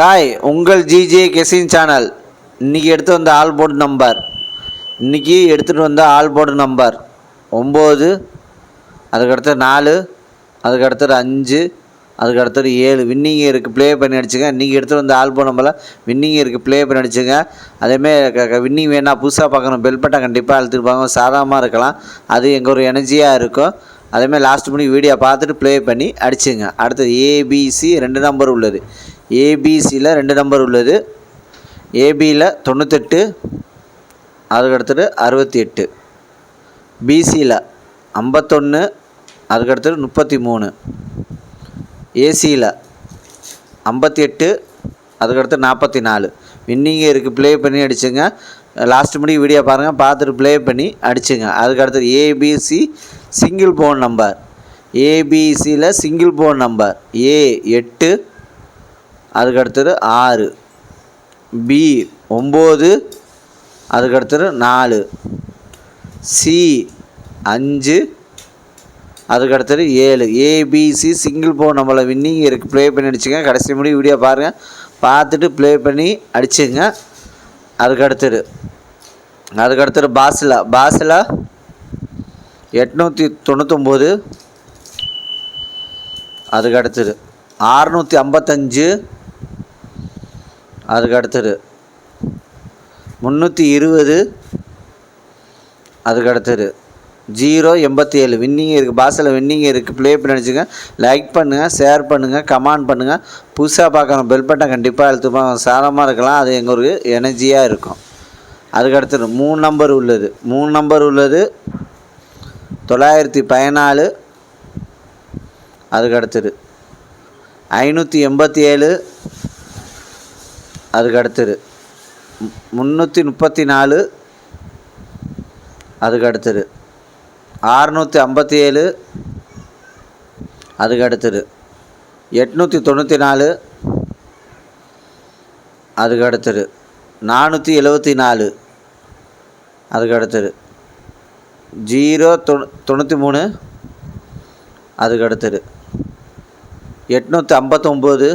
Hi, உங்கள் GJ கெசின் channel. இன்றைக்கி எடுத்து வந்த ஆல் போர்டு நம்பர், இன்றைக்கி எடுத்துகிட்டு வந்த ஆல் போர்டு நம்பர் 9, அதுக்கடுத்து 4, அதுக்கடுத்தது 5, அதுக்கடுத்தது 7 வின்னிங் இருக்குது. ப்ளே பண்ணி அடிச்சுங்க. இன்றைக்கி எடுத்துகிட்டு வந்த ஆல் போர்டு நம்பரில் வின்னிங் இருக்குது, ப்ளே பண்ணி அடிச்சுங்க. அதேமாரி வின்னிங் வேணால் புதுசாக பார்க்கணும், பெல் பட்டன் கண்டிப்பாக அழுத்திருப்பாங்க. சாதாரணமாக இருக்கலாம், அது எங்கள் ஒரு எனர்ஜியாக இருக்கும். அதேமாதிரி லாஸ்ட் பண்ணி வீடியோ பார்த்துட்டு ப்ளே பண்ணி அடிச்சுங்க. அடுத்தது ஏபிசி 2 நம்பர் உள்ளது. ஏபிசியில் 2 நம்பர் உள்ளது. ஏபியில் 98, அதுக்கடுத்தது 68, பிசியில் 51, அதுக்கடுத்தது 33, ஏசியில் 58, அதுக்கடுத்து 44 வின்னிங்கே இருக்குது. ப்ளே பண்ணி அடிச்சுங்க. லாஸ்ட் முடி வீடியோ பாருங்கள், பார்த்துட்டு ப்ளே பண்ணி அடிச்சுங்க. அதுக்கடுத்தது ஏபிசி சிங்கிள் போன் நம்பர். ஏபிசியில் சிங்கிள் போன் நம்பர் ஏ 8, அதுக்கடுத்தது 6, பி 9, அதுக்கடுத்தது 4, சி 5, அதுக்கடுத்தது 7 ஏபிசி சிங்கிள் போன் நம்பரில் வின்னிங் இருக்குது. ப்ளே பண்ணி அடிச்சுங்க. கடைசி முடி வீடியோ பாருங்கள், பார்த்துட்டு ப்ளே பண்ணி அடிச்சுங்க. அதுக்கடுத்தது பாஸில் 899, அதுக்கடுத்தது 655, அதுக்கடுத்தது 320, அதுக்கடுத்தது 087 வின்னிங் இருக்குது. பாஸில் வின்னிங் இருக்குது. ப்ளே பண்ணி அடிச்சுங்க. லைக் பண்ணுங்கள், ஷேர் பண்ணுங்கள், கமெண்ட் பண்ணுங்கள். புதுசாக பார்க்குறோம், பெல் பட்டன் கண்டிப்பாக அழுத்துப்பாங்க. சாதமாக இருக்கலாம், அது எங்கள் ஒரு எனர்ஜியாக இருக்கும். அதுக்கடுத்தது 3 நம்பர் உள்ளது. 3 நம்பர் உள்ளது 914, அதுக்கடுத்தது 587, அதுக்கடுத்தது 334, அதுக்கடுத்தது 657, அதுக்கடுத்தது 894, அதுக்கடுத்தது 474, அதுக்கடுத்தது 093, அதுக்கடுத்தது 859,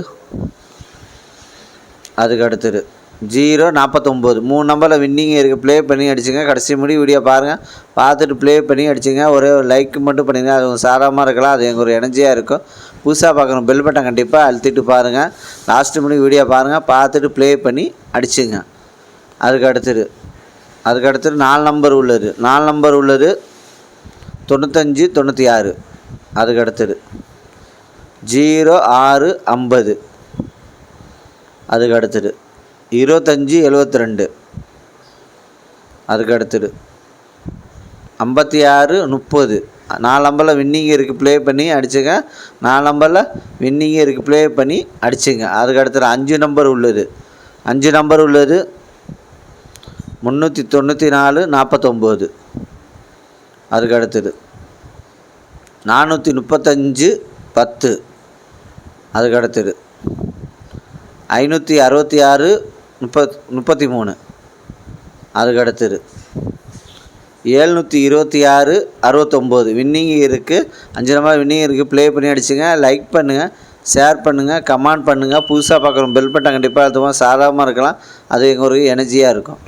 அதுக்கடுத்தது 049 3 நம்பரில் வின்னிங் இருக்குது. ப்ளே பண்ணி அடிச்சுங்க. கடைசி முடி வீடியோ பாருங்கள், பார்த்துட்டு ப்ளே பண்ணி அடிச்சுங்க. ஒரே ஒரு லைக் மட்டும் பண்ணிங்க. அது சாதாரணமாக இருக்கலாம், அது எங்கள் ஒரு எனர்ஜியாக இருக்கும். புதுசாக பார்க்கணும், பெல் பட்டன் கண்டிப்பாக அழுத்திட்டு பாருங்கள். லாஸ்ட்டு முடி வீடியோ பாருங்கள், பார்த்துட்டு ப்ளே பண்ணி அடிச்சுங்க. அதுக்கடுத்தது 4 நம்பர் உள்ளது. 4 நம்பர் உள்ளது 95, 96, அதுக்கடுத்தது 0650, அதுக்கடுத்தது 25, 72, அதுக்கடுத்தது 56, 30 4 நம்பரில் வின்னிங் இருக்குது. ப்ளே பண்ணி அடிச்சுங்க. 4 நம்பரில் வின்னிங் இருக்குது. ப்ளே பண்ணி அடிச்சுங்க. அதுக்கடுத்தது 5 நம்பர் உள்ளது. 5 நம்பர் உள்ளது 394, 49, அதுக்கடுத்தது 435, 10, அதுக்கடுத்தது 566, 33, அதுக்கடுத்தது 726, 69 வின்னிங் இருக்குது. 5 நம்பர் வின்னிங் இருக்குது. ப்ளே பண்ணி அடிச்சுங்க. லைக் பண்ணுங்கள், ஷேர் பண்ணுங்கள், கமெண்ட் பண்ணுங்கள். புதுசாக பார்க்குறோம், பெல் பட்டன் கண்டிப்பாக அழுத்துவோம். சாதாரணமாக இருக்கலாம், அது எங்கள் ஒரு எனர்ஜியாக இருக்கும்.